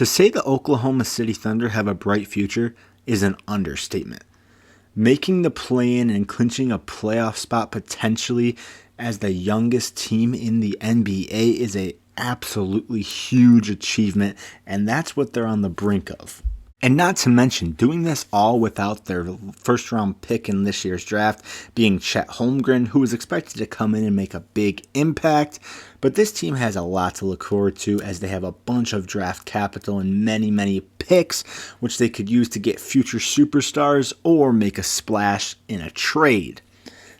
To say the Oklahoma City Thunder have a bright future is an understatement. Making the play-in and clinching a playoff spot potentially as the youngest team in the NBA is an absolutely huge achievement, and that's what they're on the brink of. And not to mention, doing this all without their first-round pick in this year's draft being Chet Holmgren, who was expected to come in and make a big impact. But this team has a lot to look forward to as they have a bunch of draft capital and many picks, which they could use to get future superstars or make a splash in a trade.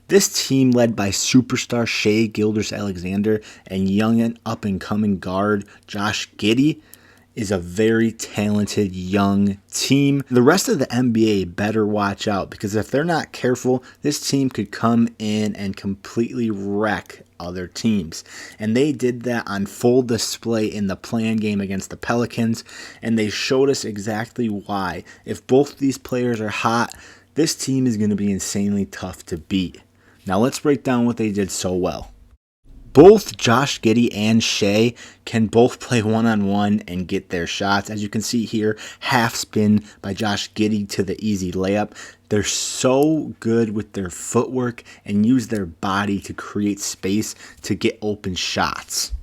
This team, led by superstar Shai Gilgeous-Alexander and young and up-and-coming guard Josh Giddey, is a very talented young team. The rest of the NBA better watch out, because if they're not careful, this team could come in and completely wreck other teams. And they did that on full display in the play-in game against the Pelicans, and they showed us exactly why. If both these players are hot, this team is going to be insanely tough to beat. Now let's break down what they did so well. Both Josh Giddey and Shai can both play one-on-one and get their shots. As you can see here, half spin by Josh Giddey to the easy layup. They're so good with their footwork and use their body to create space to get open shots.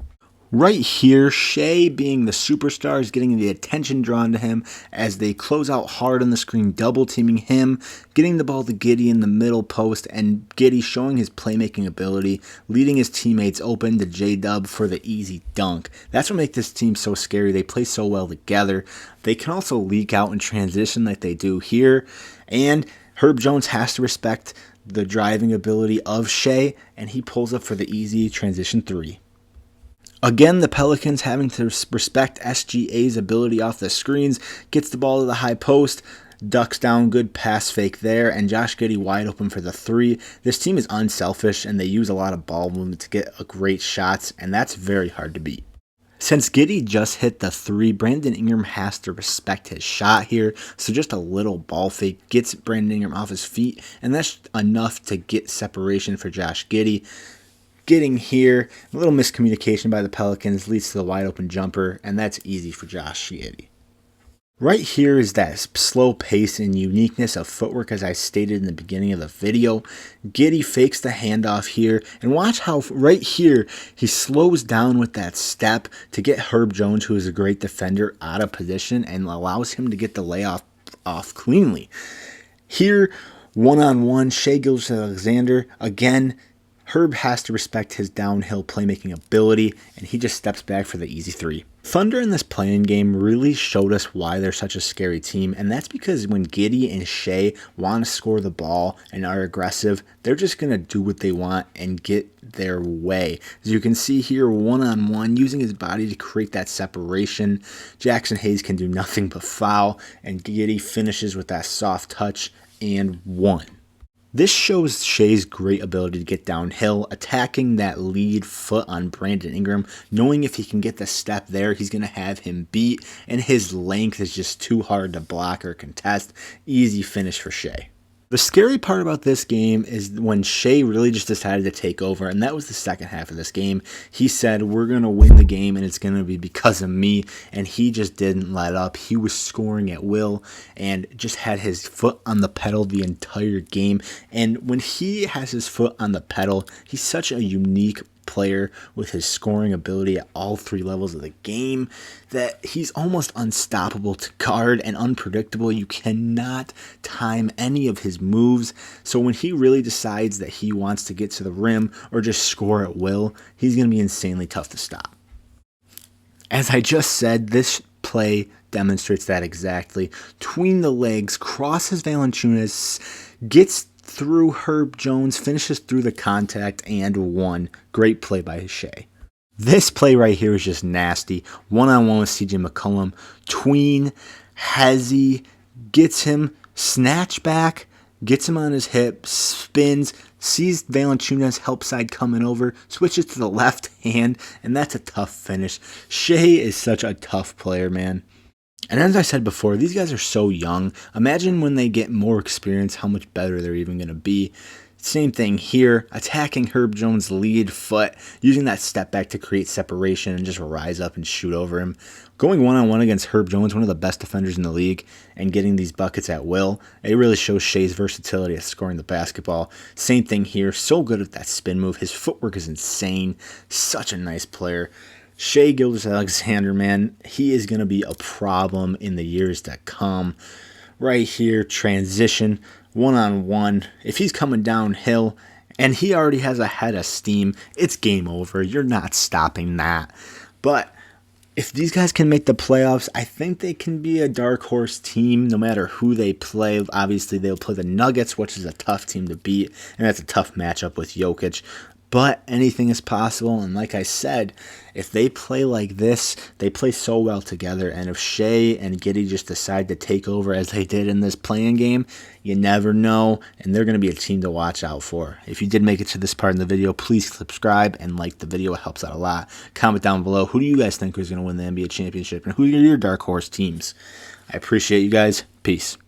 Right here, Shai, being the superstar, is getting the attention drawn to him as they close out hard on the screen, double teaming him, getting the ball to Giddey in the middle post, and Giddey showing his playmaking ability, leading his teammates open to J-Dub for the easy dunk. That's what makes this team so scary. They play so well together. They can also leak out and transition like they do here, and Herb Jones has to respect the driving ability of Shai, and he pulls up for the easy transition three. Again, the Pelicans having to respect SGA's ability off the screens, gets the ball to the high post, ducks down, good pass fake there, and Josh Giddey wide open for the three. This team is unselfish, and they use a lot of ball movement to get great shots, and that's very hard to beat. Since Giddey just hit the three, Brandon Ingram has to respect his shot here, so just a little ball fake gets Brandon Ingram off his feet, and that's enough to get separation for Josh Giddey. Getting here, a little miscommunication by the Pelicans leads to the wide open jumper, and that's easy for Josh Giddey. Right here is that slow pace and uniqueness of footwork, as I stated in the beginning of the video. Giddey fakes the handoff here, and watch how right here he slows down with that step to get Herb Jones, who is a great defender, out of position and allows him to get the layoff off cleanly. Here, one-on-one, Shai Gilgeous-Alexander, again, Herb has to respect his downhill playmaking ability, and he just steps back for the easy three. Thunder in this play-in game really showed us why they're such a scary team, and that's because when Giddey and Shai want to score the ball and are aggressive, they're just going to do what they want and get their way. As you can see here, one-on-one, using his body to create that separation. Jackson Hayes can do nothing but foul, and Giddey finishes with that soft touch and one. This shows Shai's great ability to get downhill, attacking that lead foot on Brandon Ingram, knowing if he can get the step there, he's going to have him beat, and his length is just too hard to block or contest. Easy finish for Shai. The scary part about this game is when Shai really just decided to take over, and that was the second half of this game. He said, we're going to win the game, and it's going to be because of me, and he just didn't let up. He was scoring at will and just had his foot on the pedal the entire game, and when he has his foot on the pedal, he's such a unique player with his scoring ability at all three levels of the game that he's almost unstoppable to guard and unpredictable. You cannot time any of his moves. So when he really decides that he wants to get to the rim or just score at will, he's going to be insanely tough to stop. As I just said, this play demonstrates that exactly. Tween the legs, crosses Valanciunas, gets through Herb Jones, finishes through the contact, and one. Great play by Shai. This play right here is just nasty. One-on-one with CJ McCollum. Tween, Hezzy, gets him, snatch back, gets him on his hip, spins, sees Valanciunas help side coming over, switches to the left hand, and that's a tough finish. Shai is such a tough player, man. And as I said before, these guys are so young. Imagine when they get more experience, how much better they're even going to be. Same thing here, attacking Herb Jones' lead foot, using that step back to create separation and just rise up and shoot over him. Going one-on-one against Herb Jones, one of the best defenders in the league, and getting these buckets at will, it really shows Shai's versatility at scoring the basketball. Same thing here. So good at that spin move. His footwork is insane. Such a nice player. Shai Gilgeous-Alexander, man, he is going to be a problem in the years to come. Right here, transition, one-on-one. If he's coming downhill and he already has a head of steam, it's game over. You're not stopping that. But if these guys can make the playoffs, I think they can be a dark horse team no matter who they play. Obviously, they'll play the Nuggets, which is a tough team to beat, and that's a tough matchup with Jokic. But anything is possible, and like I said, if they play like this, they play so well together, and if Shai and Giddey just decide to take over as they did in this playing game, you never know, and they're going to be a team to watch out for. If you did make it to this part in the video, please subscribe and like the video. It helps out a lot. Comment down below, who do you guys think is going to win the NBA championship, and who are your dark horse teams? I appreciate you guys. Peace.